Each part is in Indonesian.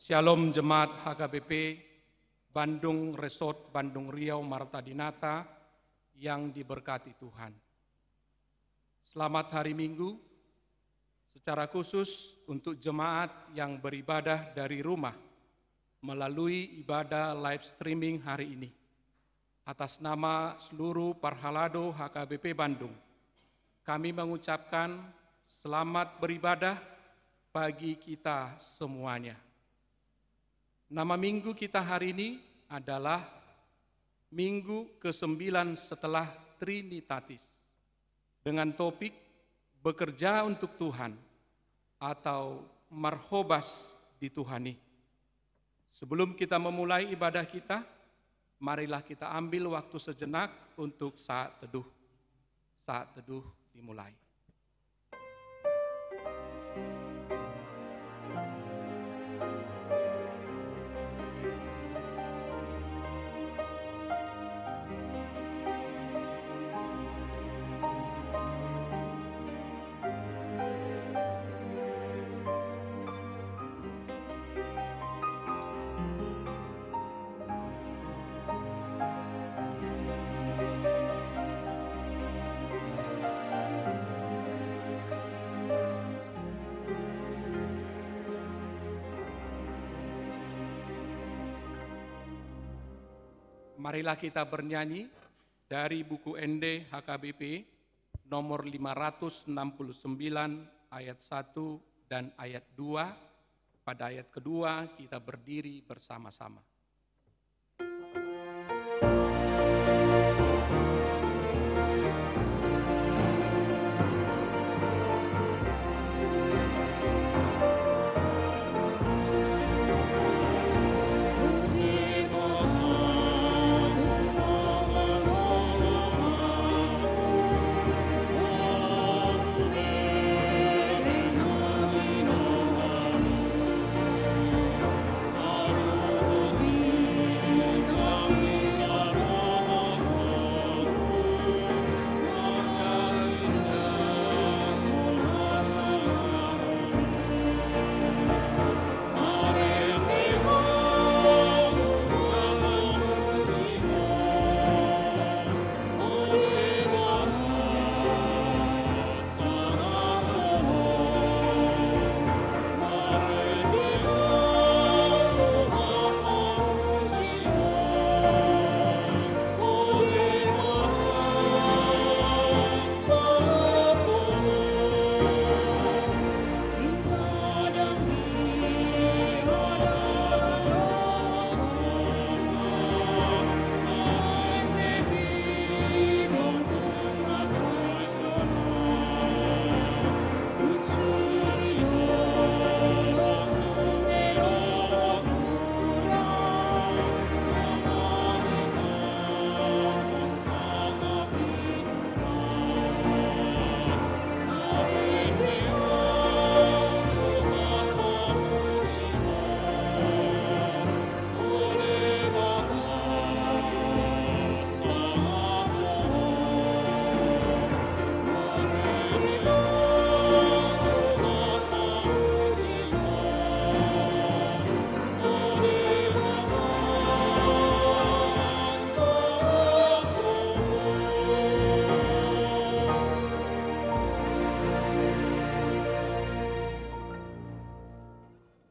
Shalom Jemaat HKBP Bandung Resort Bandung Riau Marta Dinata yang diberkati Tuhan. Selamat hari Minggu, secara khusus untuk jemaat yang beribadah dari rumah melalui ibadah live streaming hari ini. Atas nama seluruh Parhalado HKBP Bandung, kami mengucapkan selamat beribadah bagi kita semuanya. Nama minggu kita hari ini adalah Minggu ke-9 setelah Trinitatis, dengan topik Bekerja untuk Tuhan atau Marhobas dituhani. Sebelum kita memulai ibadah kita, marilah kita ambil waktu sejenak untuk saat teduh. Saat teduh dimulai. Marilah kita bernyanyi dari buku ND HKBP nomor 569 ayat 1 dan ayat 2. Pada ayat kedua kita berdiri bersama-sama.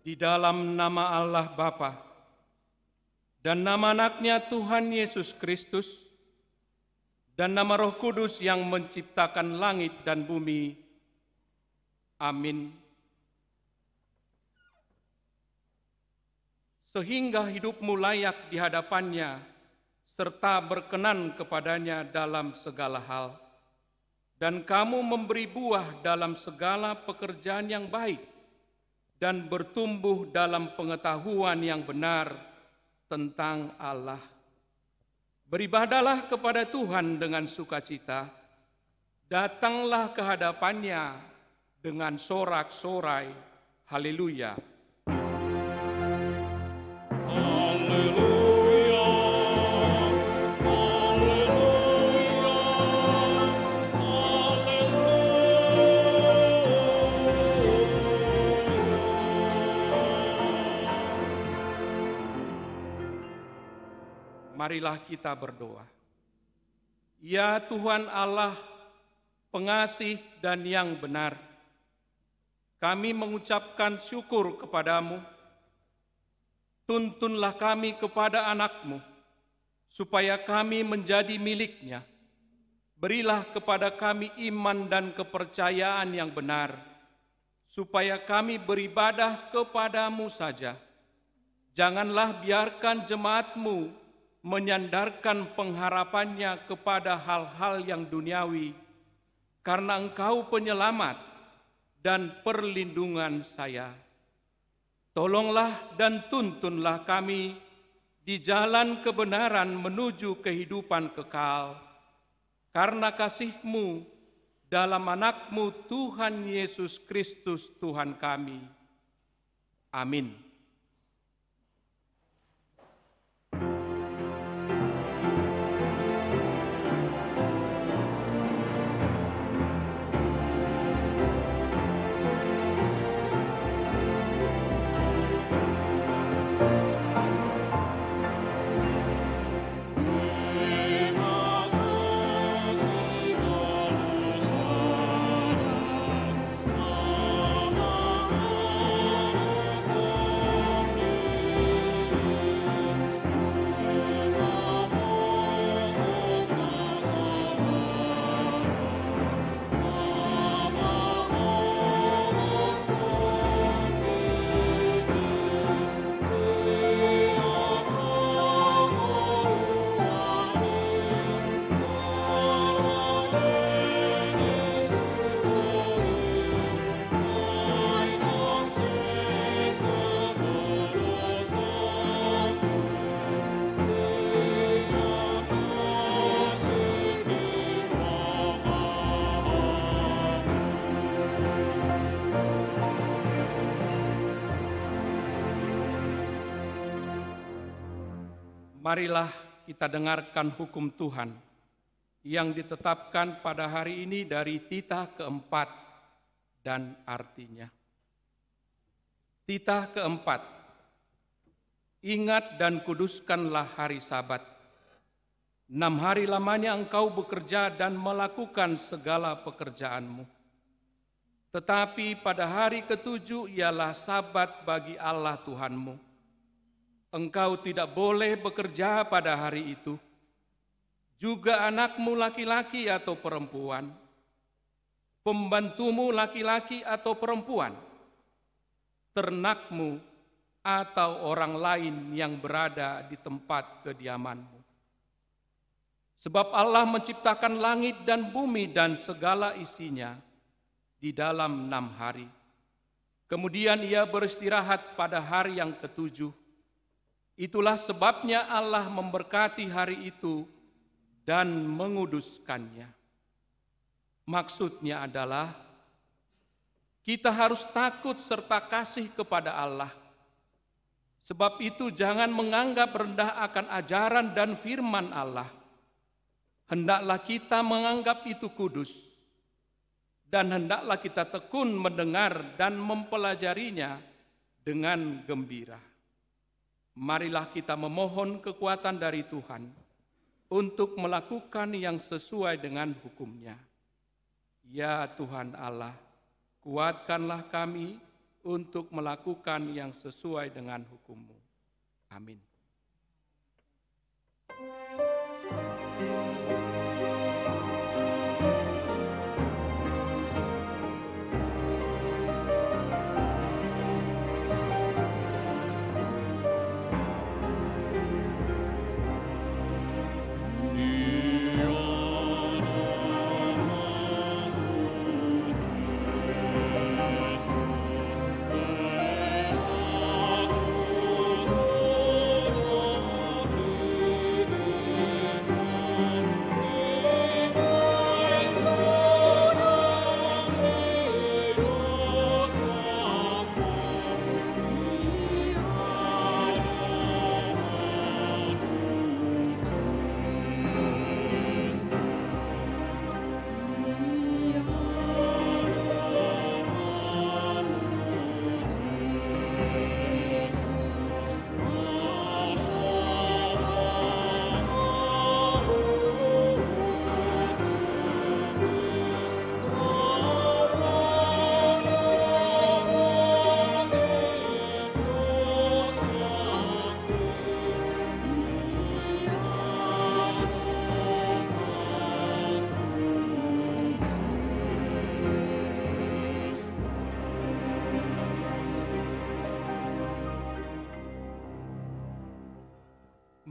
Di dalam nama Allah Bapa dan nama anaknya Tuhan Yesus Kristus dan nama Roh Kudus yang menciptakan langit dan bumi. Amin. Sehingga hidupmu layak di hadapannya serta berkenan kepadanya dalam segala hal, dan kamu memberi buah dalam segala pekerjaan yang baik, dan bertumbuh dalam pengetahuan yang benar tentang Allah. Beribadahlah kepada Tuhan dengan sukacita, datanglah ke hadapannya dengan sorak-sorai. Haleluya. marilah kita berdoa. Ya Tuhan Allah, pengasih dan yang benar, kami mengucapkan syukur kepadamu. Tuntunlah kami kepada anak-Mu, supaya kami menjadi milik-Nya. Berilah kepada kami iman dan kepercayaan yang benar, supaya kami beribadah kepadamu saja. Janganlah biarkan jemaat-Mu menyandarkan pengharapannya kepada hal-hal yang duniawi, karena Engkau penyelamat dan perlindungan saya. Tolonglah dan tuntunlah kami di jalan kebenaran menuju kehidupan kekal, karena kasih-Mu dalam anak-Mu Tuhan Yesus Kristus Tuhan kami. Amin. Marilah kita dengarkan hukum Tuhan yang ditetapkan pada hari ini dari titah keempat dan artinya. Titah keempat, ingat dan kuduskanlah hari Sabat. 6 hari lamanya engkau bekerja dan melakukan segala pekerjaanmu. Tetapi pada hari ketujuh ialah Sabat bagi Allah Tuhanmu. Engkau tidak boleh bekerja pada hari itu, juga anakmu laki-laki atau perempuan, pembantumu laki-laki atau perempuan, ternakmu atau orang lain yang berada di tempat kediamanmu. Sebab Allah menciptakan langit dan bumi dan segala isinya di dalam 6 hari. Kemudian Ia beristirahat pada hari yang ketujuh. Itulah sebabnya Allah memberkati hari itu dan menguduskannya. Maksudnya adalah kita harus takut serta kasih kepada Allah. Sebab itu jangan menganggap rendah akan ajaran dan firman Allah. Hendaklah kita menganggap itu kudus. Dan hendaklah kita tekun mendengar dan mempelajarinya dengan gembira. Marilah kita memohon kekuatan dari Tuhan untuk melakukan yang sesuai dengan hukum-Nya. Ya Tuhan Allah, kuatkanlah kami untuk melakukan yang sesuai dengan hukum-Mu. Amin.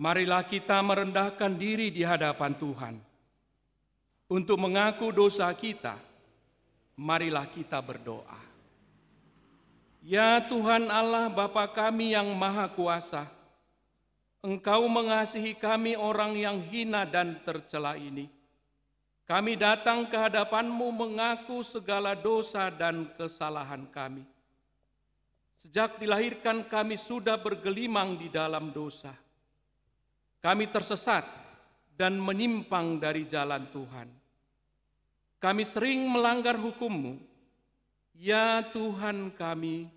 Marilah kita merendahkan diri di hadapan Tuhan. Untuk mengaku dosa kita, marilah kita berdoa. Ya Tuhan Allah Bapa kami yang Maha Kuasa, Engkau mengasihi kami orang yang hina dan tercela ini. Kami datang ke hadapan-Mu mengaku segala dosa dan kesalahan kami. Sejak dilahirkan kami sudah bergelimang di dalam dosa. Kami tersesat dan menyimpang dari jalan Tuhan. Kami sering melanggar hukum-Mu. Ya Tuhan kami,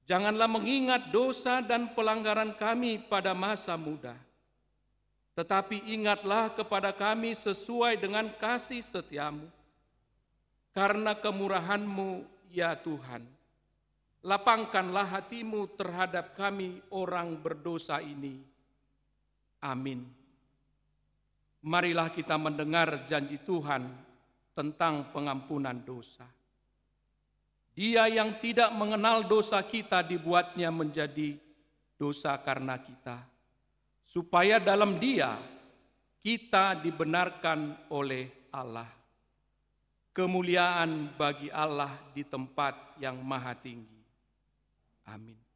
janganlah mengingat dosa dan pelanggaran kami pada masa muda. Tetapi ingatlah kepada kami sesuai dengan kasih setia-Mu. Karena kemurahan-Mu, ya Tuhan, lapangkanlah hati-Mu terhadap kami orang berdosa ini. Amin. Marilah kita mendengar janji Tuhan tentang pengampunan dosa. Dia yang tidak mengenal dosa kita dibuatnya menjadi dosa karena kita, supaya dalam Dia kita dibenarkan oleh Allah. Kemuliaan bagi Allah di tempat yang maha tinggi. Amin.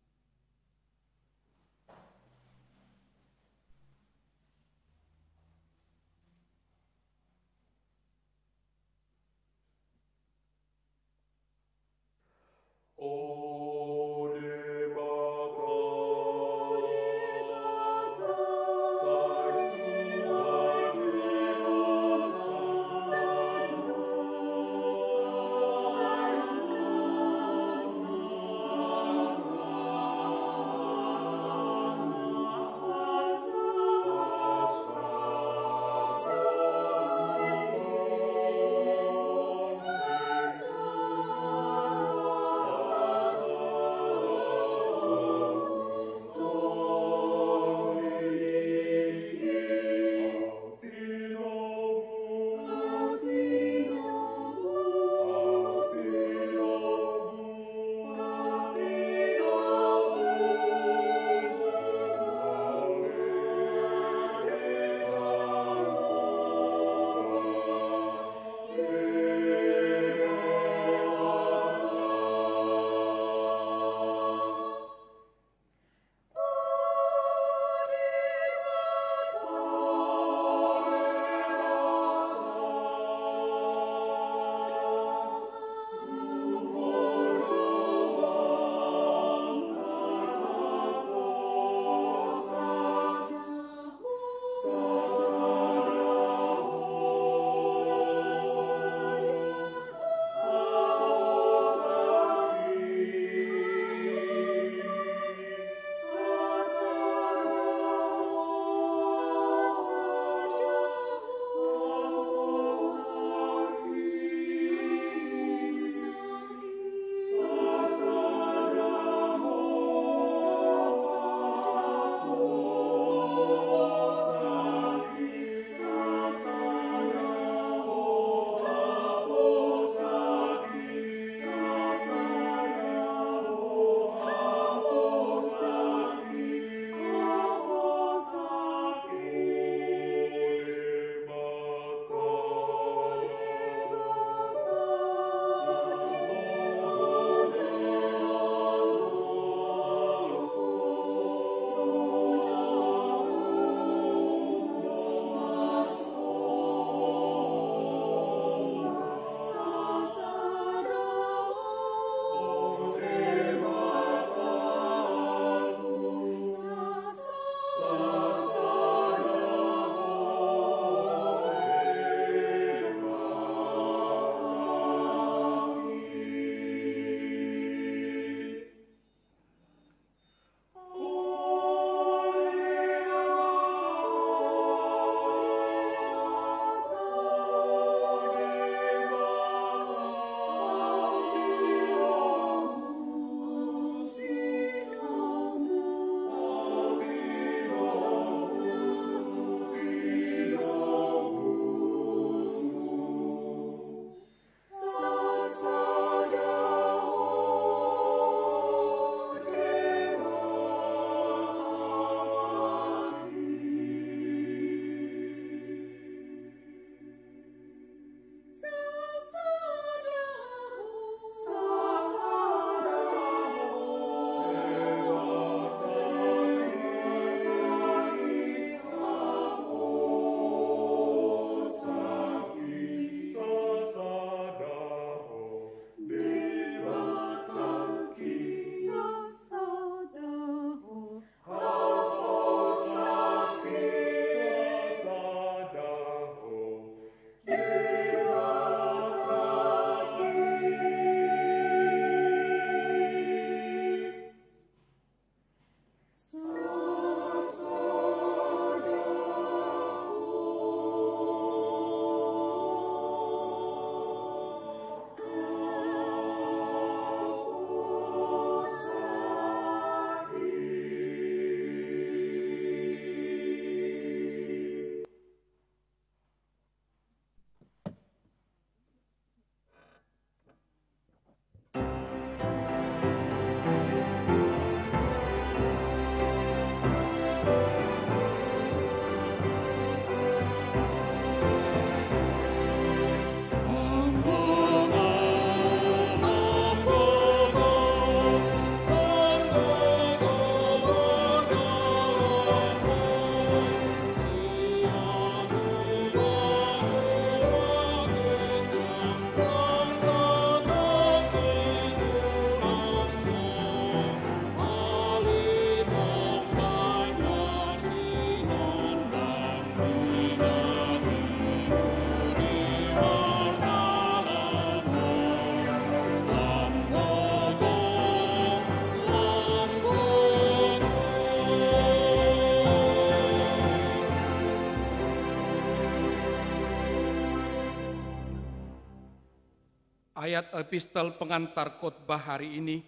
Ayat epistel pengantar khotbah hari ini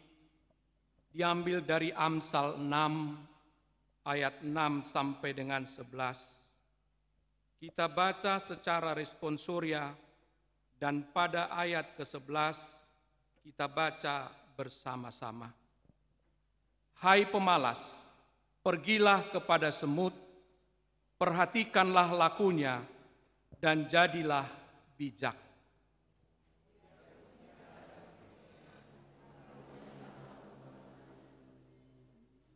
diambil dari Amsal 6 ayat 6 sampai dengan 11. Kita baca secara responsoria dan pada ayat ke-11 kita baca bersama-sama. Hai pemalas, pergilah kepada semut, perhatikanlah lakunya dan jadilah bijak.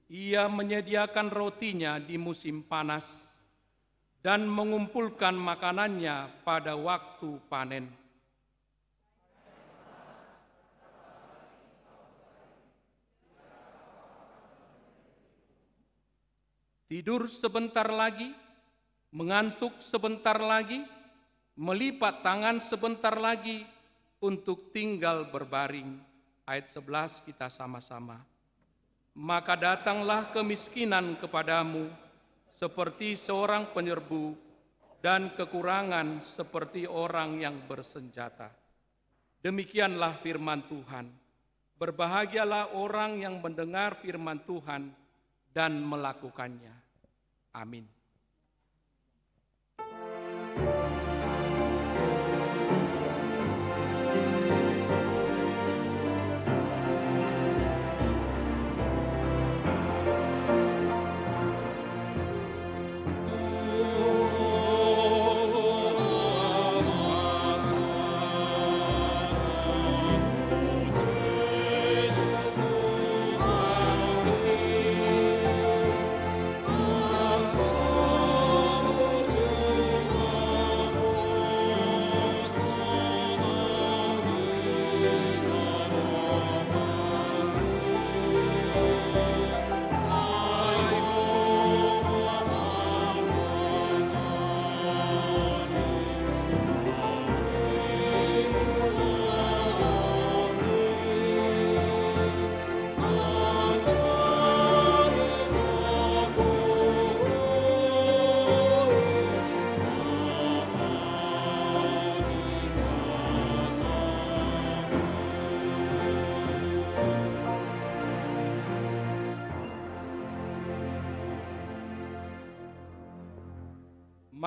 Ia menyediakan rotinya di musim panas dan mengumpulkan makanannya pada waktu panen. Tidur sebentar lagi, mengantuk sebentar lagi, melipat tangan sebentar lagi untuk tinggal berbaring. Ayat 11 kita sama-sama. Maka datanglah kemiskinan kepadamu seperti seorang penyerbu dan kekurangan seperti orang yang bersenjata. Demikianlah firman Tuhan. Berbahagialah orang yang mendengar firman Tuhan dan melakukannya. Amin.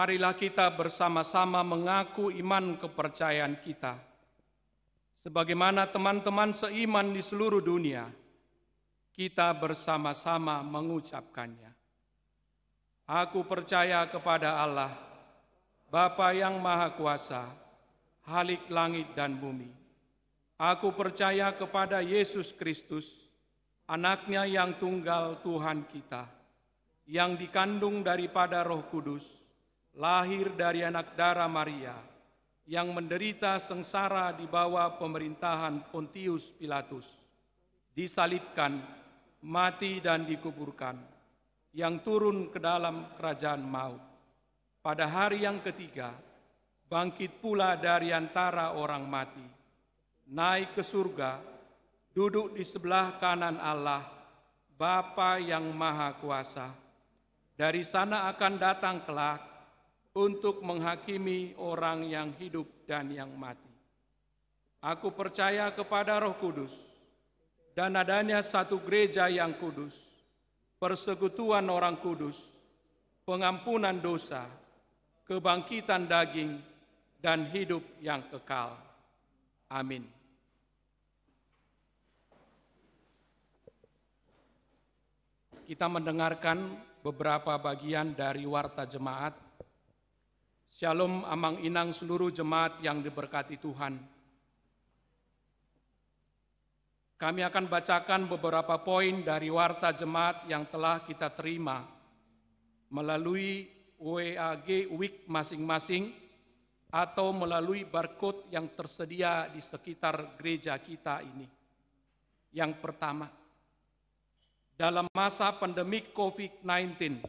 Marilah kita bersama-sama mengaku iman kepercayaan kita. Sebagaimana teman-teman seiman di seluruh dunia, kita bersama-sama mengucapkannya. Aku percaya kepada Allah, Bapa yang Maha Kuasa, Khalik langit dan bumi. Aku percaya kepada Yesus Kristus, Anaknya yang tunggal Tuhan kita, yang dikandung daripada Roh Kudus, lahir dari anak darah Maria, yang menderita sengsara di bawah pemerintahan Pontius Pilatus, disalibkan, mati dan dikuburkan, yang turun ke dalam kerajaan maut. Pada hari yang ketiga, bangkit pula dari antara orang mati, naik ke surga, duduk di sebelah kanan Allah, Bapa yang Maha Kuasa. Dari sana akan datang kelak untuk menghakimi orang yang hidup dan yang mati. Aku percaya kepada Roh Kudus dan adanya satu gereja yang kudus, persekutuan orang kudus, pengampunan dosa, kebangkitan daging, dan hidup yang kekal. Amin. Kita mendengarkan beberapa bagian dari Warta Jemaat. Shalom amang inang seluruh jemaat yang diberkati Tuhan. Kami akan bacakan beberapa poin dari Warta Jemaat yang telah kita terima melalui WAG Week masing-masing atau melalui barcode yang tersedia di sekitar gereja kita ini. Yang pertama, dalam masa pandemik COVID-19,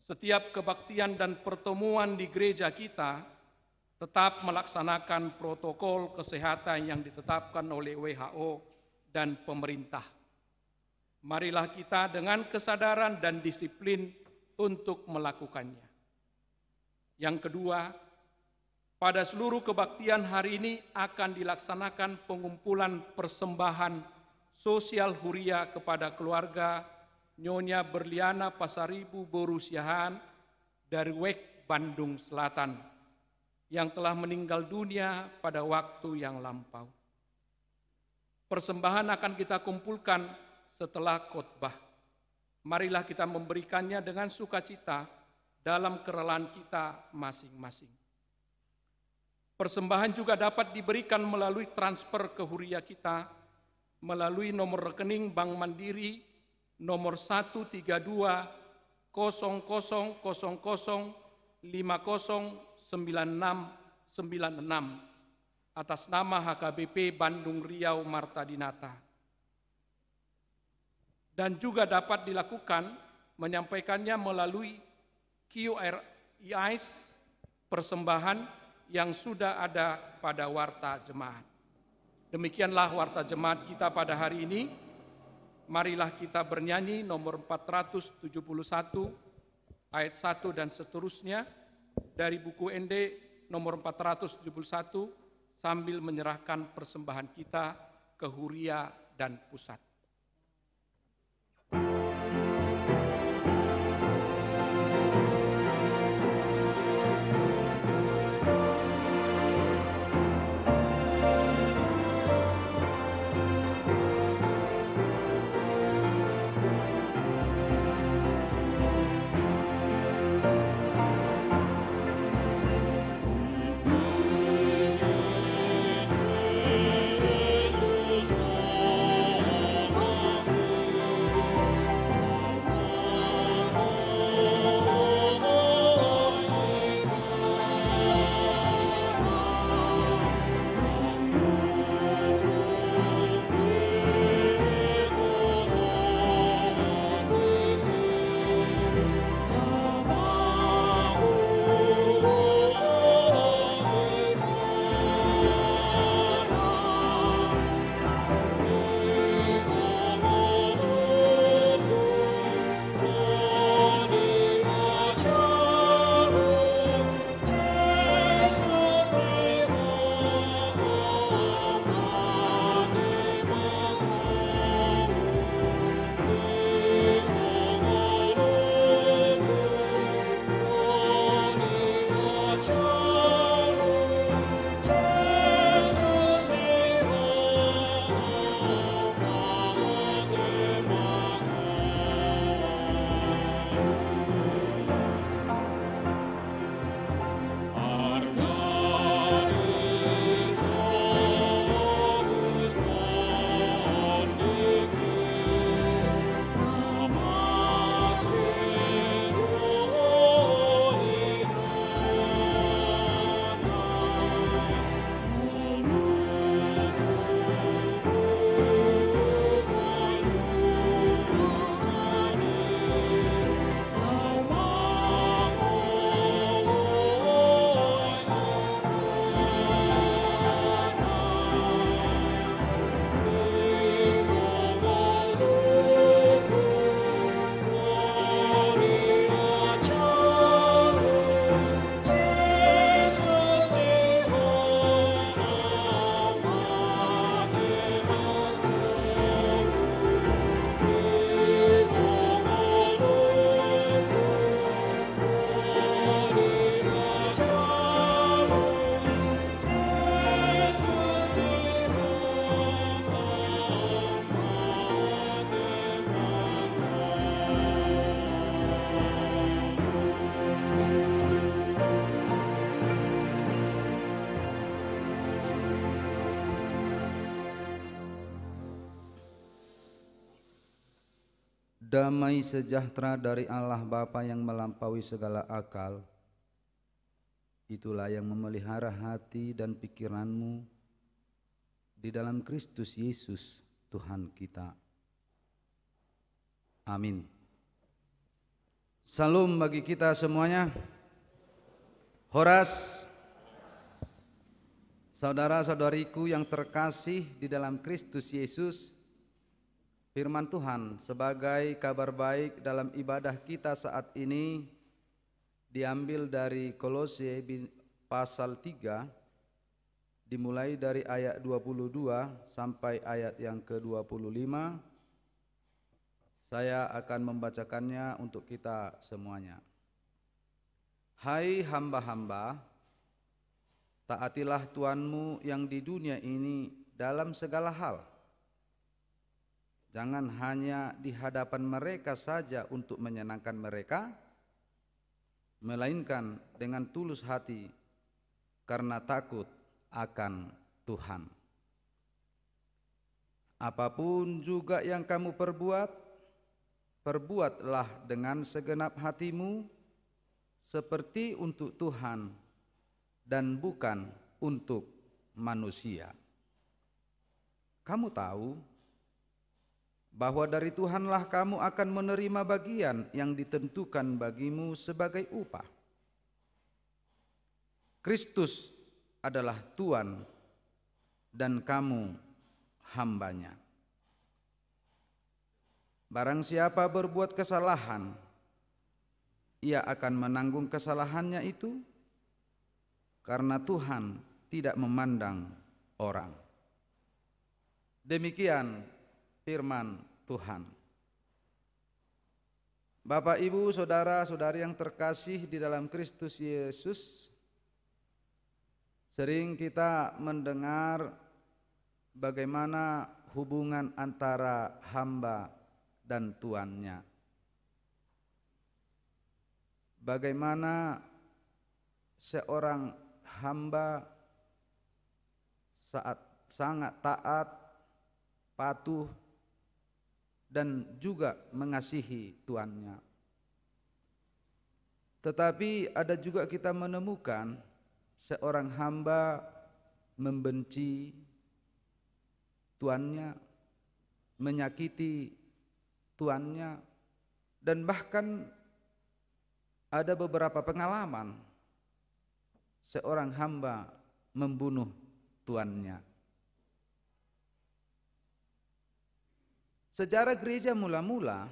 setiap kebaktian dan pertemuan di gereja kita tetap melaksanakan protokol kesehatan yang ditetapkan oleh WHO dan pemerintah. Marilah kita dengan kesadaran dan disiplin untuk melakukannya. Yang kedua, pada seluruh kebaktian hari ini akan dilaksanakan pengumpulan persembahan sosial huria kepada keluarga Nyonya Berliana Pasaribu Borusiahan dari Wek, Bandung Selatan, yang telah meninggal dunia pada waktu yang lampau. Persembahan akan kita kumpulkan setelah khotbah. Marilah kita memberikannya dengan sukacita dalam kerelaan kita masing-masing. Persembahan juga dapat diberikan melalui transfer ke huria kita, melalui nomor rekening Bank Mandiri nomor 1320000509696 atas nama HKBP Bandung Riau Marta Dinata. Dan juga dapat dilakukan menyampaikannya melalui QRIS persembahan yang sudah ada pada warta jemaat. Demikianlah warta jemaat kita pada hari ini. Marilah kita bernyanyi nomor 471 ayat 1 dan seterusnya dari buku ND nomor 471 sambil menyerahkan persembahan kita ke huria dan pusat. Damai sejahtera dari Allah Bapa yang melampaui segala akal, itulah yang memelihara hati dan pikiranmu di dalam Kristus Yesus Tuhan kita. Amin. Salam bagi kita semuanya. Horas. Saudara-saudariku yang terkasih di dalam Kristus Yesus, firman Tuhan sebagai kabar baik dalam ibadah kita saat ini diambil dari Kolose pasal 3 dimulai dari ayat 22 sampai ayat yang ke-25. Saya akan membacakannya untuk kita semuanya. Hai hamba-hamba, taatilah Tuhanmu yang di dunia ini dalam segala hal. Jangan hanya di hadapan mereka saja untuk menyenangkan mereka, melainkan dengan tulus hati karena takut akan Tuhan. Apapun juga yang kamu perbuat, perbuatlah dengan segenap hatimu seperti untuk Tuhan dan bukan untuk manusia. Kamu tahu bahwa dari Tuhanlah kamu akan menerima bagian yang ditentukan bagimu sebagai upah. Kristus adalah Tuhan dan kamu hambanya. Barang siapa berbuat kesalahan, ia akan menanggung kesalahannya itu, karena Tuhan tidak memandang orang. Demikian firman Tuhan. Bapak, Ibu, saudara-saudari yang terkasih di dalam Kristus Yesus, sering kita mendengar bagaimana hubungan antara hamba dan tuannya. Bagaimana seorang hamba saat sangat taat, patuh, dan juga mengasihi tuannya. Tetapi ada juga kita menemukan seorang hamba membenci tuannya, menyakiti tuannya, dan bahkan ada beberapa pengalaman seorang hamba membunuh tuannya. Sejarah gereja mula-mula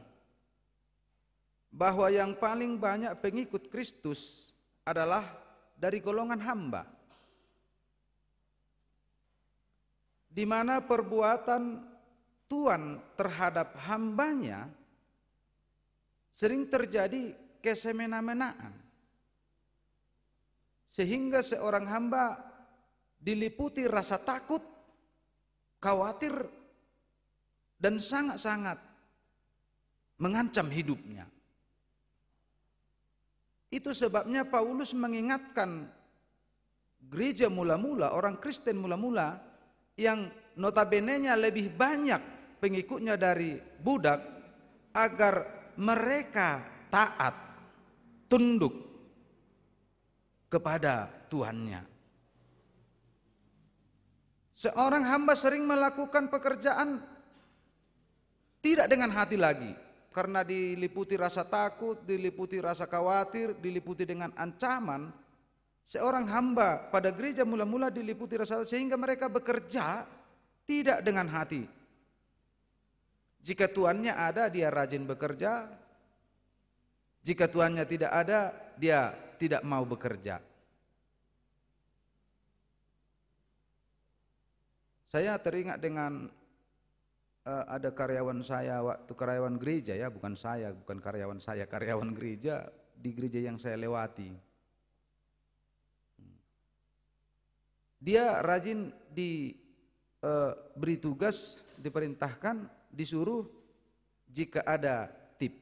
bahwa yang paling banyak pengikut Kristus adalah dari golongan hamba, di mana perbuatan Tuhan terhadap hambanya sering terjadi kesemena-menaan, sehingga seorang hamba diliputi rasa takut, khawatir, dan sangat-sangat mengancam hidupnya. Itu sebabnya Paulus mengingatkan gereja mula-mula, orang Kristen mula-mula yang notabene-nya lebih banyak pengikutnya dari budak, agar mereka taat, tunduk kepada tuannya. Seorang hamba sering melakukan pekerjaan tidak dengan hati lagi, karena diliputi rasa takut, diliputi rasa khawatir, diliputi dengan ancaman. Seorang hamba pada gereja mula-mula diliputi rasa, sehingga mereka bekerja tidak dengan hati. Jika tuannya ada, dia rajin bekerja. Jika tuannya tidak ada, dia tidak mau bekerja. Saya teringat dengan ada karyawan saya waktu karyawan gereja, ya, bukan karyawan saya, karyawan gereja di gereja yang saya lewati. Dia rajin diberi tugas, diperintahkan, disuruh jika ada tip.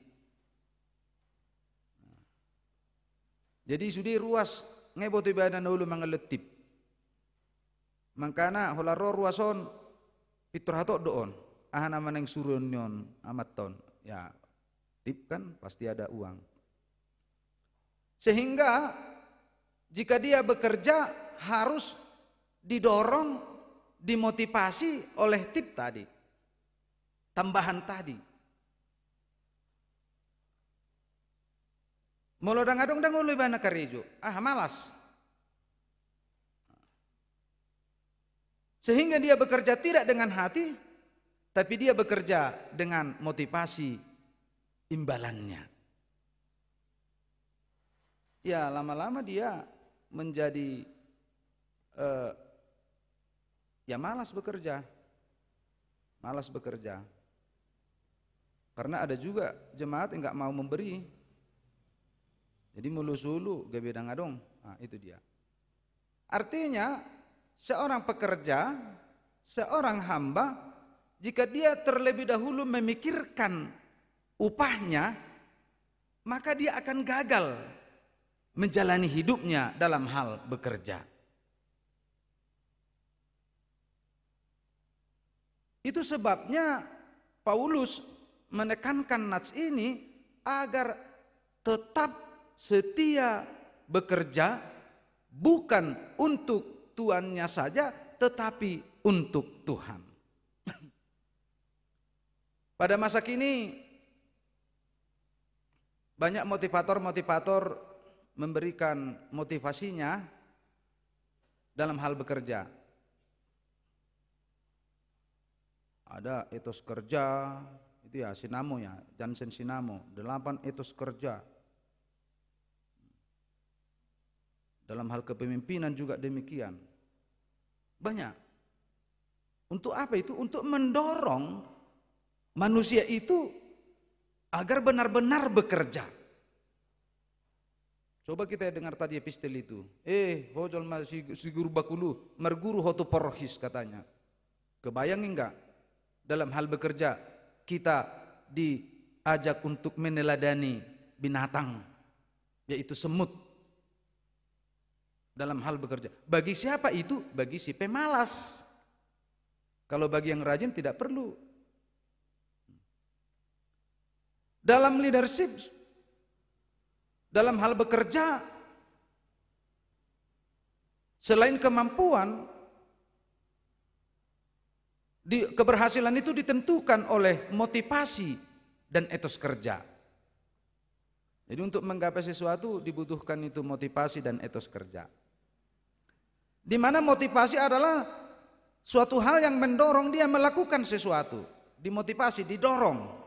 Jadi sudi ruas ngebot ibadah dulu mangelet tip. Mangkana holaro ruason pitur hatok doon. Nama neng surun nyon amat ton. Ya, tip kan pasti ada uang. Sehingga jika dia bekerja harus didorong, dimotivasi oleh tip tadi, tambahan tadi. Molodang-adong dang ulu ibana karejo, malas. Sehingga dia bekerja tidak dengan hati, tapi dia bekerja dengan motivasi imbalannya. Ya, lama-lama dia menjadi ya malas bekerja. Malas bekerja. Karena ada juga jemaat yang nggak mau memberi. Jadi mulus-ulu gebedang adong. Nah, itu dia. Artinya seorang pekerja, seorang hamba, jika dia terlebih dahulu memikirkan upahnya, maka dia akan gagal menjalani hidupnya dalam hal bekerja. Itu sebabnya Paulus menekankan nats ini agar tetap setia bekerja, bukan untuk tuannya saja tetapi untuk Tuhan. Pada masa kini banyak motivator-motivator memberikan motivasinya dalam hal bekerja. Ada etos kerja, itu ya Sinamo ya, Jansen Sinamo, 8 etos kerja. Dalam hal kepemimpinan juga demikian. Banyak. Untuk apa itu? Untuk mendorong manusia itu agar benar-benar bekerja. Coba kita dengar tadi epistel itu. Hojol sigur bakulu, merguru hotu porhis katanya. Kebayang enggak? Dalam hal bekerja kita diajak untuk meneladani binatang, yaitu semut. Dalam hal bekerja. Bagi siapa itu? Bagi si pemalas. Kalau bagi yang rajin tidak perlu. Dalam leadership, dalam hal bekerja, selain kemampuan, keberhasilan itu ditentukan oleh motivasi dan etos kerja. Jadi untuk menggapai sesuatu dibutuhkan itu motivasi dan etos kerja. Di mana motivasi adalah suatu hal yang mendorong dia melakukan sesuatu. Dimotivasi, didorong.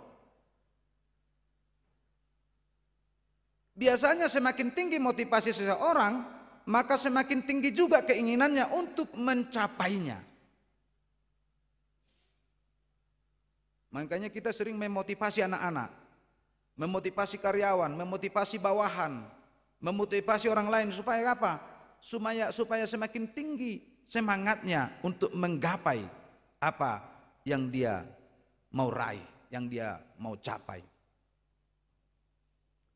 Biasanya semakin tinggi motivasi seseorang, maka semakin tinggi juga keinginannya untuk mencapainya. Makanya kita sering memotivasi anak-anak, memotivasi karyawan, memotivasi bawahan, memotivasi orang lain supaya apa? Supaya semakin tinggi semangatnya untuk menggapai apa yang dia mau raih, yang dia mau capai.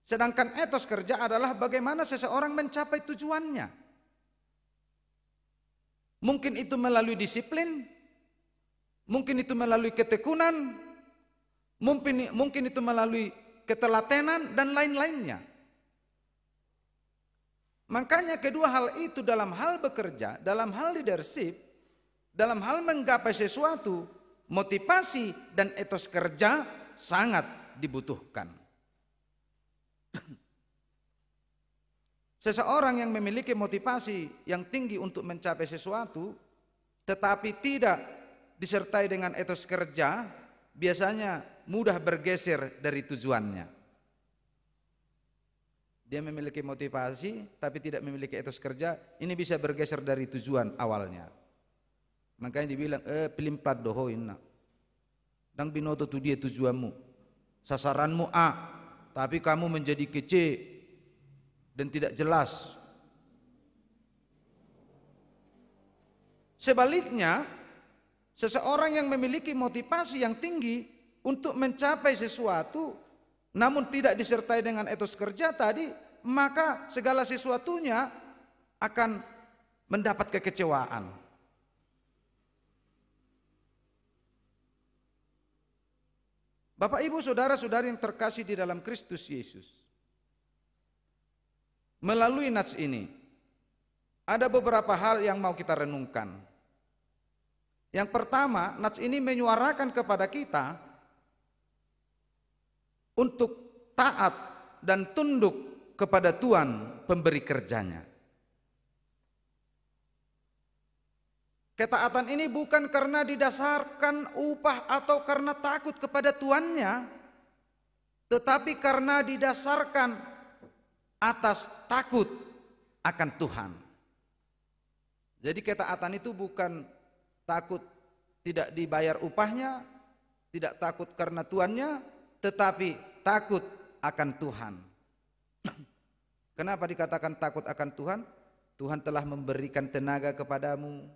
Sedangkan etos kerja adalah bagaimana seseorang mencapai tujuannya. Mungkin itu melalui disiplin, mungkin itu melalui ketekunan, mungkin itu melalui ketelatenan dan lain-lainnya. Makanya kedua hal itu dalam hal bekerja, dalam hal leadership, dalam hal menggapai sesuatu, motivasi dan etos kerja sangat dibutuhkan. Seseorang yang memiliki motivasi yang tinggi untuk mencapai sesuatu, tetapi tidak disertai dengan etos kerja, biasanya mudah bergeser dari tujuannya. Dia memiliki motivasi tapi tidak memiliki etos kerja, ini bisa bergeser dari tujuan awalnya. Makanya dibilang pelimpat dohoin. Dan binoto tu dia tujuanmu. Sasaranmu A, tapi kamu menjadi ke C dan tidak jelas. Sebaliknya, seseorang yang memiliki motivasi yang tinggi untuk mencapai sesuatu namun tidak disertai dengan etos kerja tadi, maka segala sesuatunya akan mendapat kekecewaan. Bapak, Ibu, saudara-saudari yang terkasih di dalam Kristus Yesus, melalui nats ini ada beberapa hal yang mau kita renungkan. Yang pertama, nats ini menyuarakan kepada kita untuk taat dan tunduk kepada Tuhan pemberi kerjanya. Ketaatan ini bukan karena didasarkan upah atau karena takut kepada tuannya, tetapi karena didasarkan atas takut akan Tuhan. Jadi ketaatan itu bukan takut tidak dibayar upahnya, tidak takut karena tuannya, tetapi takut akan Tuhan. Kenapa dikatakan takut akan Tuhan? Tuhan telah memberikan tenaga kepadamu,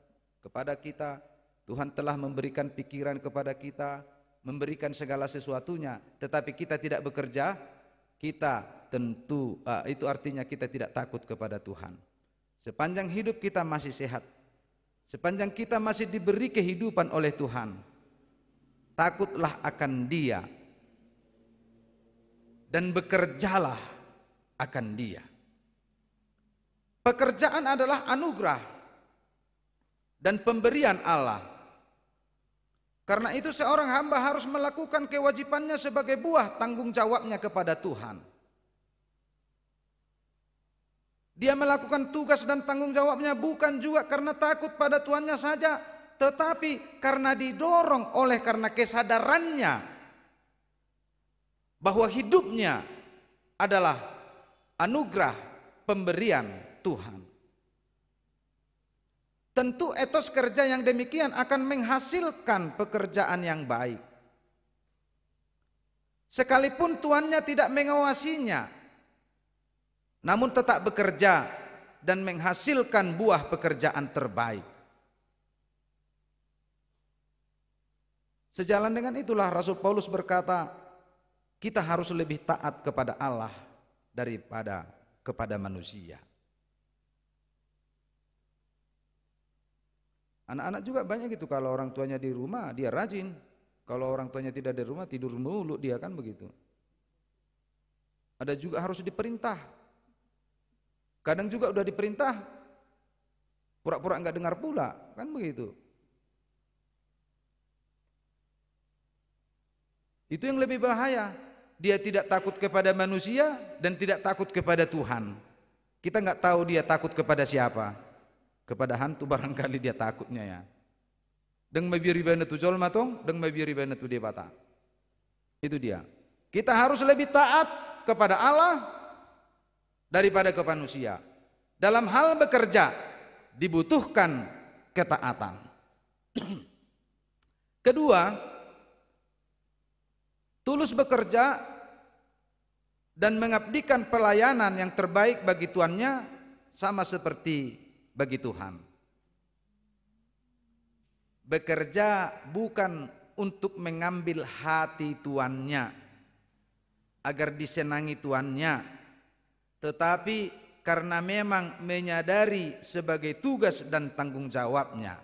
kepada kita. Tuhan telah memberikan pikiran kepada kita, memberikan segala sesuatunya, tetapi kita tidak bekerja, kita tentu itu artinya kita tidak takut kepada Tuhan. Sepanjang hidup kita masih sehat, sepanjang kita masih diberi kehidupan oleh Tuhan, takutlah akan Dia dan bekerjalah akan Dia. Pekerjaan adalah anugerah dan pemberian Allah. Karena itu seorang hamba harus melakukan kewajibannya sebagai buah tanggung jawabnya kepada Tuhan. Dia melakukan tugas dan tanggung jawabnya bukan juga karena takut pada tuannya saja, tetapi karena didorong oleh karena kesadarannya bahwa hidupnya adalah anugerah pemberian Tuhan. Tentu etos kerja yang demikian akan menghasilkan pekerjaan yang baik. Sekalipun tuannya tidak mengawasinya, namun tetap bekerja dan menghasilkan buah pekerjaan terbaik. Sejalan dengan itulah Rasul Paulus berkata, kita harus lebih taat kepada Allah daripada kepada manusia. Anak-anak juga banyak gitu, kalau orang tuanya di rumah dia rajin, kalau orang tuanya tidak di rumah tidur mulu dia, kan begitu. Ada juga harus diperintah, kadang juga udah diperintah pura-pura enggak dengar pula, kan begitu. Itu yang lebih bahaya, dia tidak takut kepada manusia dan tidak takut kepada Tuhan. Kita enggak tahu dia takut kepada siapa. Kepada hantu barangkali dia takutnya ya. Deng mabiri bana tu jol matong, deng mabiri bana tu debata. Itu dia. Kita harus lebih taat kepada Allah daripada kepada manusia. Dalam hal bekerja dibutuhkan ketaatan. Kedua, tulus bekerja dan mengabdikan pelayanan yang terbaik bagi tuannya sama seperti bagi Tuhan. Bekerja bukan untuk mengambil hati tuannya agar disenangi tuannya, tetapi karena memang menyadari sebagai tugas dan tanggung jawabnya.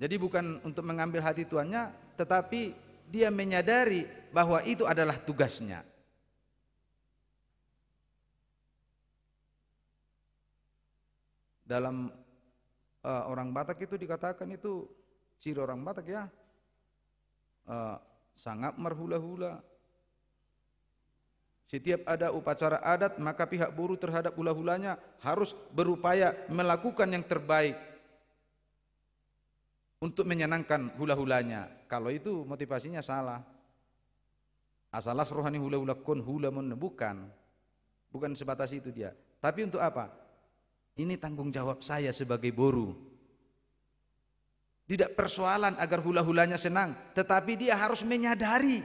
Jadi bukan untuk mengambil hati tuannya, tetapi dia menyadari bahwa itu adalah tugasnya. Dalam orang Batak itu dikatakan, itu ciri orang Batak ya, sangat merhula-hula. Setiap ada upacara adat maka pihak buruh terhadap hula-hulanya harus berupaya melakukan yang terbaik untuk menyenangkan hula-hulanya. Kalau itu motivasinya salah. Asalas rohani hula-hula kon hula mon, bukan sebatas itu dia. Tapi untuk apa? Ini tanggung jawab saya sebagai buruh. Tidak persoalan agar hula-hulanya senang, tetapi dia harus menyadari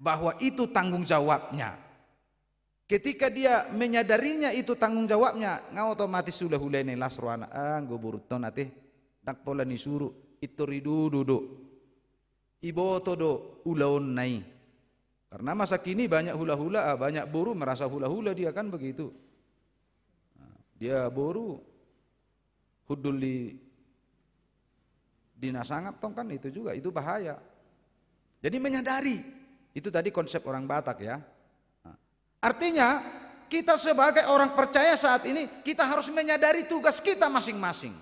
bahwa itu tanggung jawabnya. Ketika dia menyadarinya itu tanggung jawabnya, ngau otomatis hula-hula ini lasroana, nggo burut ton ate, dak pola ni suruh itu ridu duduk, ibo todo ulaun nai. Karena masa kini banyak hula-hula, banyak buruh merasa hula-hula dia, kan begitu. Dia boru hudul di nasangap tong, kan itu juga, itu bahaya. Jadi menyadari, itu tadi konsep orang Batak ya. Artinya kita sebagai orang percaya saat ini kita harus menyadari tugas kita masing-masing.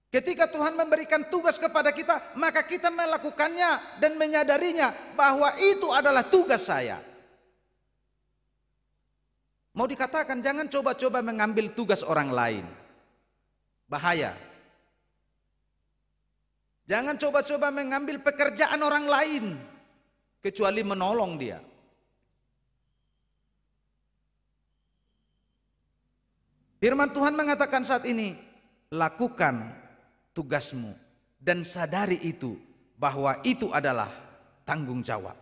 Ketika Tuhan memberikan tugas kepada kita, maka kita melakukannya dan menyadarinya bahwa itu adalah tugas saya. Mau dikatakan jangan coba-coba mengambil tugas orang lain. Bahaya. Jangan coba-coba mengambil pekerjaan orang lain. kecuali menolong dia. Firman Tuhan mengatakan saat ini, lakukan tugasmu dan sadari itu bahwa itu adalah tanggung jawab.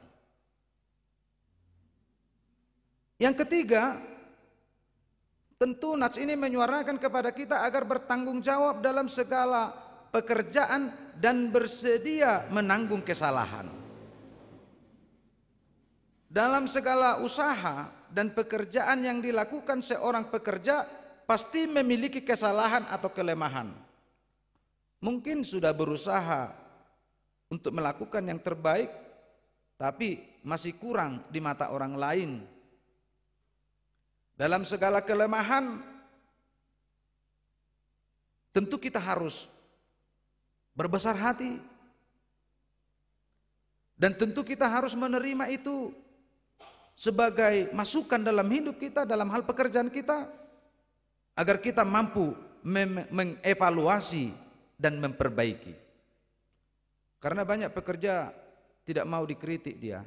Yang ketiga, tentu nats ini menyuarakan kepada kita agar bertanggung jawab dalam segala pekerjaan dan bersedia menanggung kesalahan. Dalam segala usaha dan pekerjaan yang dilakukan seorang pekerja pasti memiliki kesalahan atau kelemahan. Mungkin sudah berusaha untuk melakukan yang terbaik, tapi masih kurang di mata orang lain. Dalam segala kelemahan, tentu kita harus berbesar hati. Dan tentu kita harus menerima itu sebagai masukan dalam hidup kita, dalam hal pekerjaan kita, agar kita mampu mengevaluasi dan memperbaiki. Karena banyak pekerja tidak mau dikritik dia.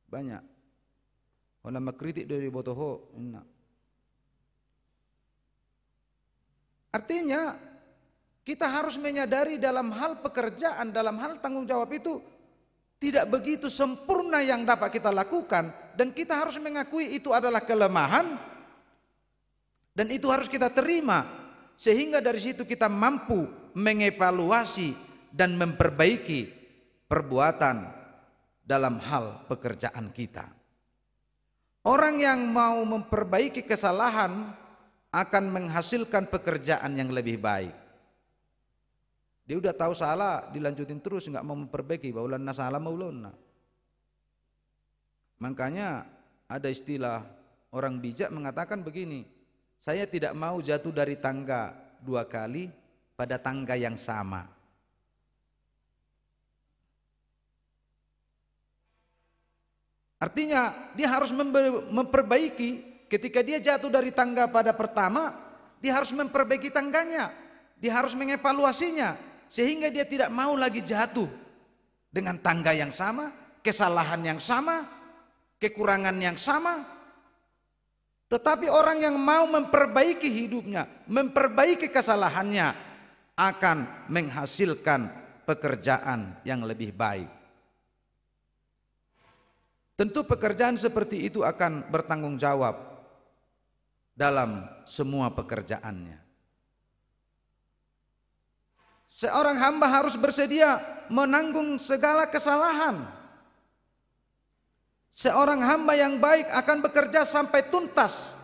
Banyak. Orang mengkritik dari botoho. Artinya kita harus menyadari dalam hal pekerjaan, dalam hal tanggung jawab itu tidak begitu sempurna yang dapat kita lakukan, dan kita harus mengakui itu adalah kelemahan dan itu harus kita terima, sehingga dari situ kita mampu mengevaluasi dan memperbaiki perbuatan dalam hal pekerjaan kita. Orang yang mau memperbaiki kesalahan akan menghasilkan pekerjaan yang lebih baik. Dia udah tahu salah, dilanjutin terus, nggak mau memperbaiki, baulana salah maulana. Makanya ada istilah orang bijak mengatakan begini, saya tidak mau jatuh dari tangga 2 kali pada tangga yang sama. Artinya dia harus memperbaiki. Ketika dia jatuh dari tangga pada pertama, dia harus memperbaiki tangganya, dia harus mengevaluasinya, sehingga dia tidak mau lagi jatuh dengan tangga yang sama, kesalahan yang sama, kekurangan yang sama. Tetapi orang yang mau memperbaiki hidupnya, memperbaiki kesalahannya, akan menghasilkan pekerjaan yang lebih baik. Tentu pekerjaan seperti itu akan bertanggung jawab dalam semua pekerjaannya. Seorang hamba harus bersedia menanggung segala kesalahan. Seorang hamba yang baik akan bekerja sampai tuntas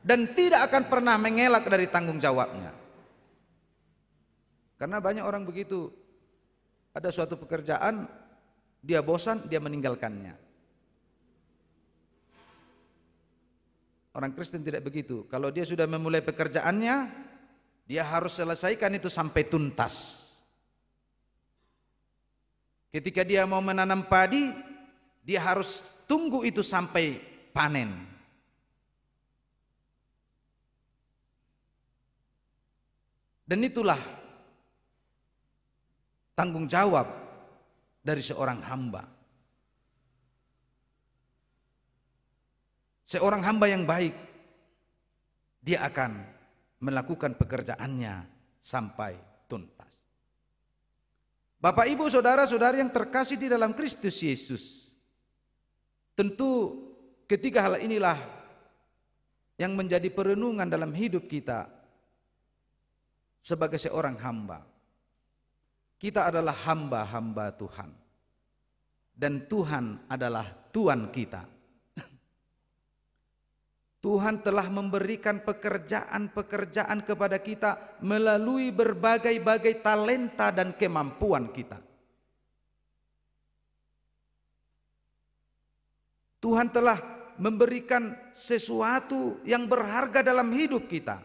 dan tidak akan pernah mengelak dari tanggung jawabnya. Karena banyak orang begitu, ada suatu pekerjaan, dia bosan, dia meninggalkannya. Orang Kristen tidak begitu. Kalau dia sudah memulai pekerjaannya, dia harus selesaikan itu sampai tuntas. Ketika dia mau menanam padi, dia harus tunggu itu sampai panen. Dan itulah tanggung jawab dari seorang hamba. Seorang hamba yang baik, dia akan melakukan pekerjaannya sampai tuntas. Bapak, Ibu, saudara-saudari yang terkasih di dalam Kristus Yesus, tentu ketiga hal inilah yang menjadi perenungan dalam hidup kita sebagai seorang hamba. Kita adalah hamba-hamba Tuhan, dan Tuhan adalah Tuhan kita. Tuhan telah memberikan pekerjaan-pekerjaan kepada kita melalui berbagai-bagai talenta dan kemampuan kita. Tuhan telah memberikan sesuatu yang berharga dalam hidup kita.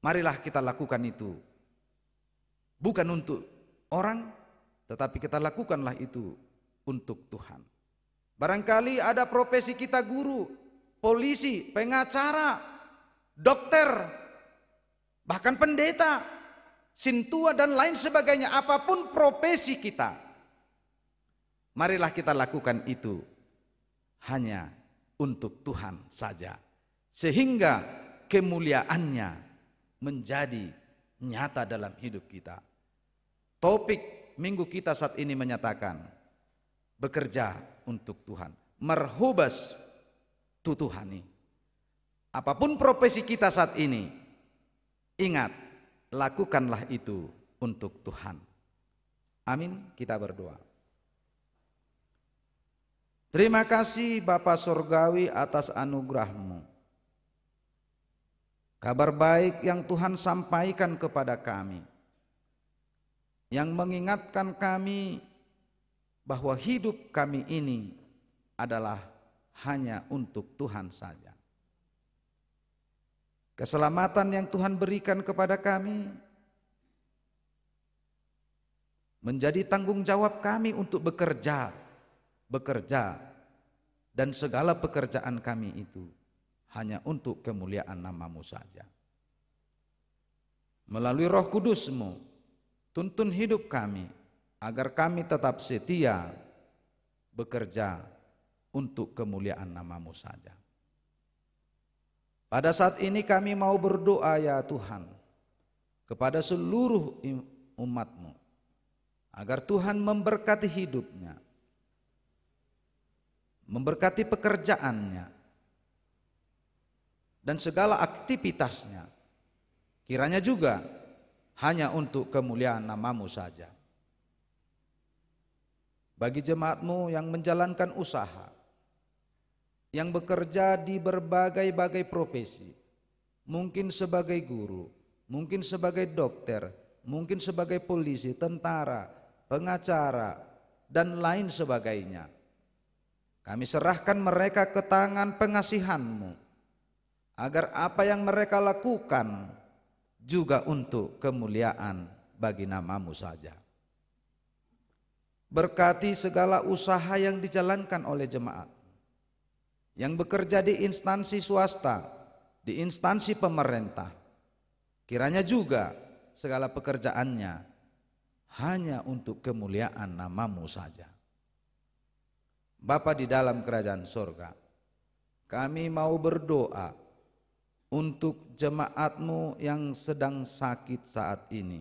Marilah kita lakukan itu. Bukan untuk orang, tetapi kita lakukanlah itu untuk Tuhan. Barangkali ada profesi kita guru, polisi, pengacara, dokter, bahkan pendeta. sintua dan lain sebagainya, apapun profesi kita, marilah kita lakukan itu hanya untuk Tuhan saja, sehingga kemuliaannya menjadi nyata dalam hidup kita. Topik minggu kita saat ini menyatakan bekerja untuk Tuhan, merhubas tu Tuhani. Apapun profesi kita saat ini, ingat, lakukanlah itu untuk Tuhan. Amin, kita berdoa. Terima kasih Bapa Surgawi atas anugerah-Mu. Kabar baik yang Tuhan sampaikan kepada kami, yang mengingatkan kami bahwa hidup kami ini adalah hanya untuk Tuhan saja. Keselamatan yang Tuhan berikan kepada kami menjadi tanggung jawab kami untuk bekerja, dan segala pekerjaan kami itu hanya untuk kemuliaan nama-Mu saja. Melalui Roh Kudus-Mu, tuntun hidup kami agar kami tetap setia bekerja untuk kemuliaan nama-Mu saja. Pada saat ini kami mau berdoa ya Tuhan kepada seluruh umat-Mu agar Tuhan memberkati hidupnya, memberkati pekerjaannya, dan segala aktivitasnya, kiranya juga hanya untuk kemuliaan nama-Mu saja. Bagi jemaat-Mu yang menjalankan usaha, yang bekerja di berbagai-bagai profesi, mungkin sebagai guru, mungkin sebagai dokter, mungkin sebagai polisi, tentara, pengacara, dan lain sebagainya, kami serahkan mereka ke tangan pengasihan-Mu, agar apa yang mereka lakukan juga untuk kemuliaan bagi nama-Mu saja. Berkati segala usaha yang dijalankan oleh jemaat, yang bekerja di instansi swasta, di instansi pemerintah, kiranya juga segala pekerjaannya hanya untuk kemuliaan nama-Mu saja. Bapa di dalam kerajaan sorga, kami mau berdoa untuk jemaat-Mu yang sedang sakit saat ini.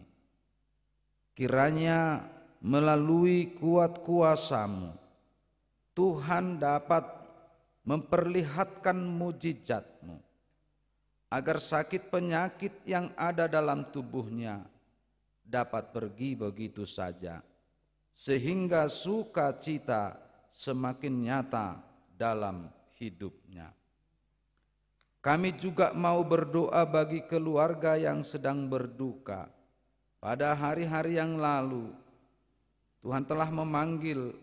Kiranya melalui kuat kuasa-Mu, Tuhan dapat memperlihatkan mujizat-Mu, agar sakit penyakit yang ada dalam tubuhnya dapat pergi begitu saja, sehingga sukacita semakin nyata dalam hidupnya. Kami juga mau berdoa bagi keluarga yang sedang berduka. Pada hari-hari yang lalu, Tuhan telah memanggil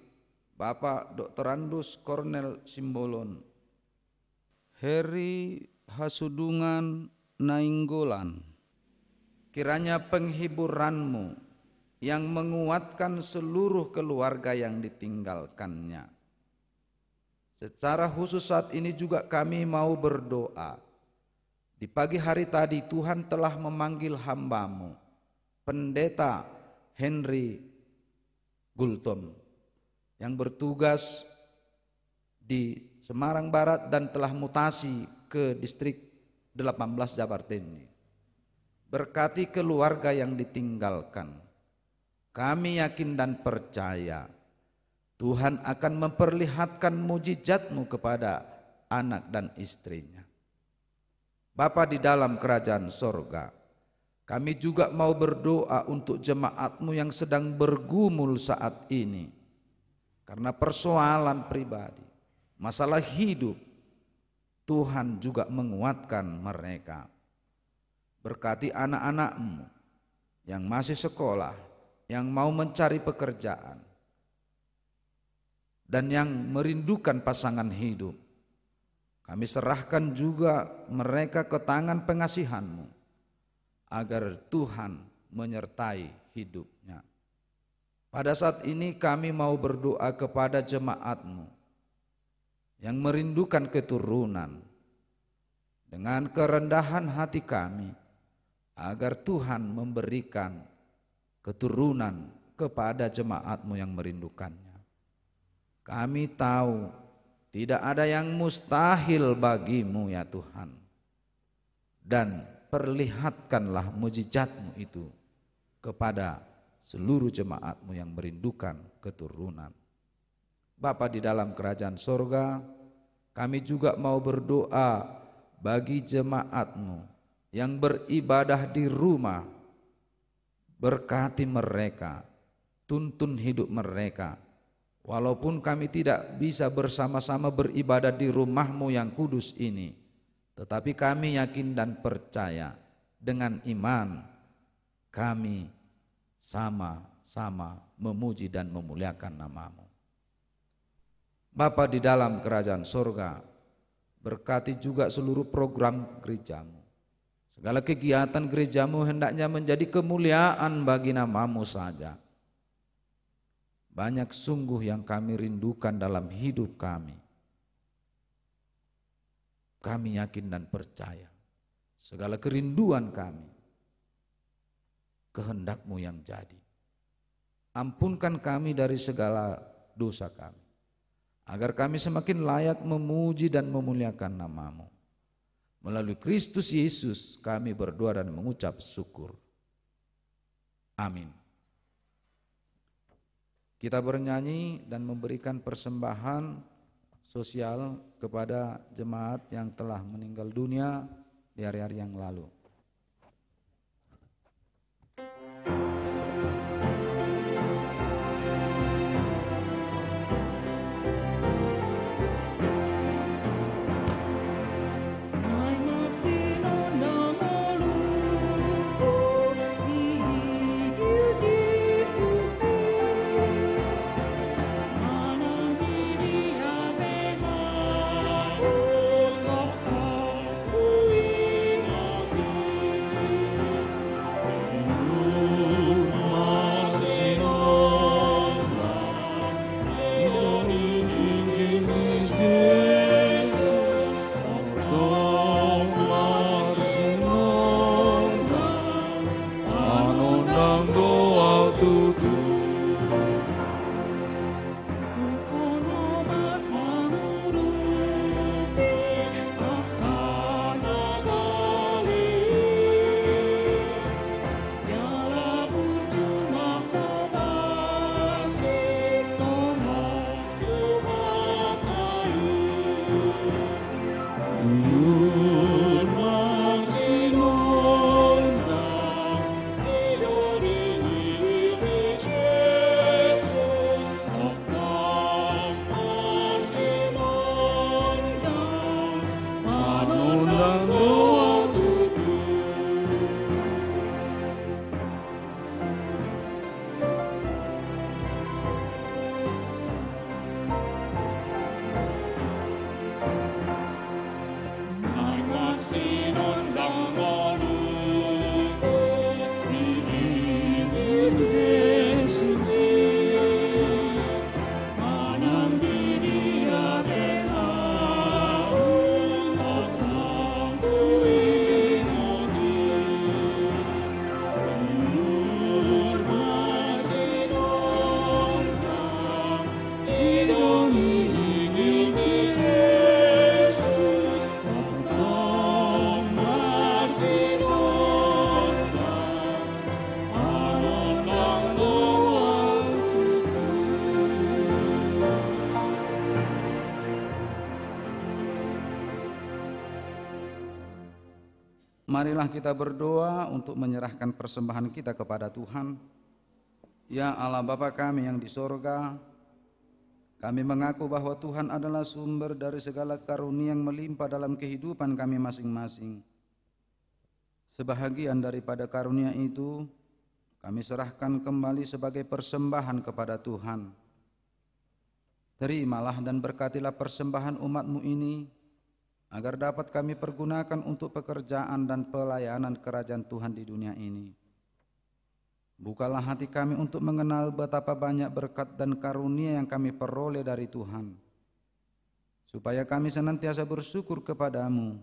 Bapak Dr. Andus Kornel Simbolon, Heri Hasudungan Nainggolan. Kiranya penghiburan-Mu yang menguatkan seluruh keluarga yang ditinggalkannya. Secara khusus saat ini juga kami mau berdoa. Di pagi hari tadi Tuhan telah memanggil hamba-Mu, Pendeta Henry Gultom, yang bertugas di Semarang Barat dan telah mutasi ke distrik 18 Jabarta ini. Berkati keluarga yang ditinggalkan. Kami yakin dan percaya Tuhan akan memperlihatkan mujizat-Mu kepada anak dan istrinya. Bapa di dalam kerajaan sorga, kami juga mau berdoa untuk jemaat-Mu yang sedang bergumul saat ini karena persoalan pribadi, masalah hidup. Tuhan juga menguatkan mereka. Berkati anak-anak-Mu yang masih sekolah, yang mau mencari pekerjaan, dan yang merindukan pasangan hidup. Kami serahkan juga mereka ke tangan pengasihan-Mu, agar Tuhan menyertai hidupnya. Pada saat ini kami mau berdoa kepada jemaat-Mu yang merindukan keturunan. Dengan kerendahan hati kami, agar Tuhan memberikan keturunan kepada jemaat-Mu yang merindukannya. Kami tahu tidak ada yang mustahil bagi-Mu ya Tuhan. Dan perlihatkanlah mujizat-Mu itu kepada seluruh jemaat-Mu yang merindukan keturunan. Bapa di dalam kerajaan sorga, kami juga mau berdoa bagi jemaat-Mu yang beribadah di rumah. Berkati mereka, tuntun hidup mereka. Walaupun kami tidak bisa bersama-sama beribadah di rumah-Mu yang kudus ini, tetapi kami yakin dan percaya dengan iman kami sama-sama memuji dan memuliakan nama-Mu. Bapa di dalam kerajaan sorga, berkati juga seluruh program gereja-Mu. Segala kegiatan gereja-Mu hendaknya menjadi kemuliaan bagi nama-Mu saja. Banyak sungguh yang kami rindukan dalam hidup kami. Kami yakin dan percaya segala kerinduan kami, kehendak-Mu yang jadi. Ampunkan kami dari segala dosa kami, agar kami semakin layak memuji dan memuliakan nama-Mu. Melalui Kristus Yesus kami berdoa dan mengucap syukur. Amin. Kita bernyanyi dan memberikan persembahan sosial kepada jemaat yang telah meninggal dunia di hari-hari yang lalu. Marilah kita berdoa untuk menyerahkan persembahan kita kepada Tuhan. Ya Allah Bapa kami yang di sorga, kami mengaku bahwa Tuhan adalah sumber dari segala karunia yang melimpah dalam kehidupan kami masing-masing. Sebahagian daripada karunia itu kami serahkan kembali sebagai persembahan kepada Tuhan. Terimalah dan berkatilah persembahan umat-Mu ini, agar dapat kami pergunakan untuk pekerjaan dan pelayanan kerajaan Tuhan di dunia ini. Bukalah hati kami untuk mengenal betapa banyak berkat dan karunia yang kami peroleh dari Tuhan, supaya kami senantiasa bersyukur kepada-Mu,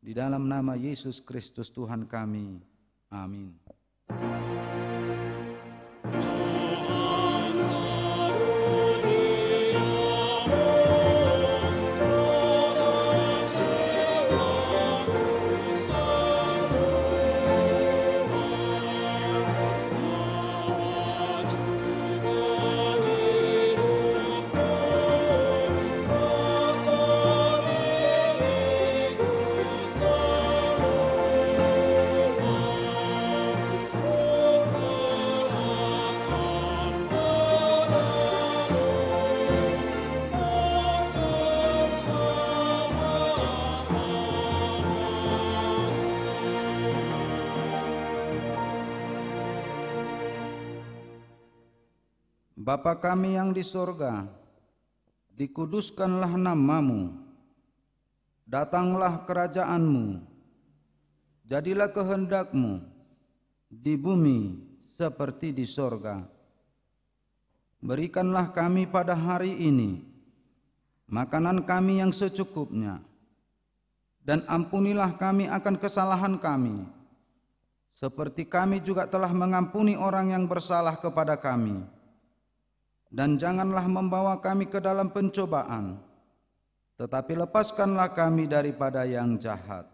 di dalam nama Yesus Kristus Tuhan kami. Amin. Bapa kami yang di sorga, dikuduskanlah namamu, datanglah kerajaanmu, jadilah kehendakmu di bumi seperti di sorga. Berikanlah kami pada hari ini makanan kami yang secukupnya, dan ampunilah kami akan kesalahan kami, seperti kami juga telah mengampuni orang yang bersalah kepada kami. Dan janganlah membawa kami ke dalam pencobaan, tetapi lepaskanlah kami daripada yang jahat.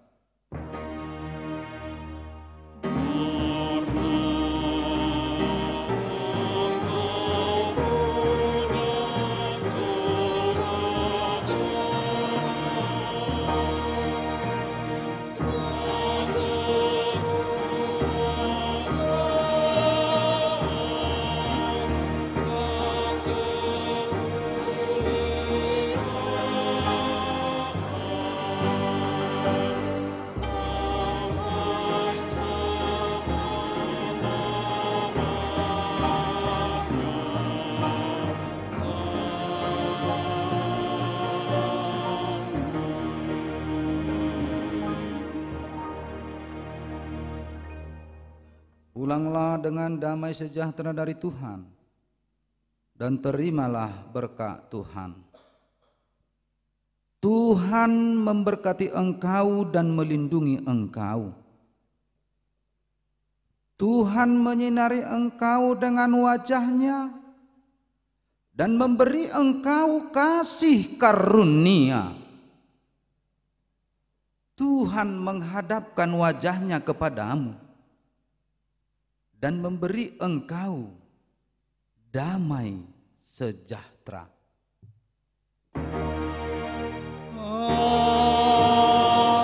Pulanglah dengan damai sejahtera dari Tuhan, dan terimalah berkat Tuhan. Tuhan memberkati engkau dan melindungi engkau. Tuhan menyinari engkau dengan wajah-Nya dan memberi engkau kasih karunia. Tuhan menghadapkan wajah-Nya kepadamu dan memberi engkau damai sejahtera.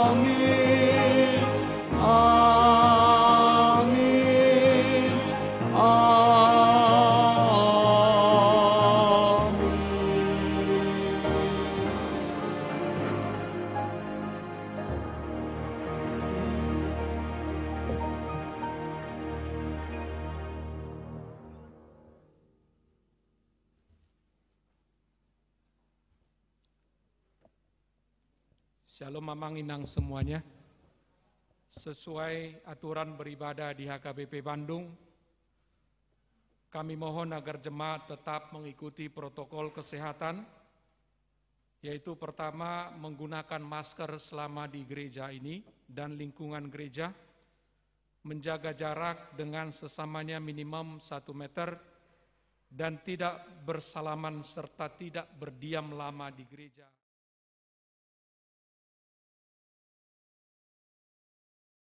Amin. Amin. Shalom Mamang Inang semuanya. Sesuai aturan beribadah di HKBP Bandung, kami mohon agar jemaat tetap mengikuti protokol kesehatan, yaitu pertama menggunakan masker selama di gereja ini dan lingkungan gereja, menjaga jarak dengan sesamanya minimum 1 meter, dan tidak bersalaman serta tidak berdiam lama di gereja.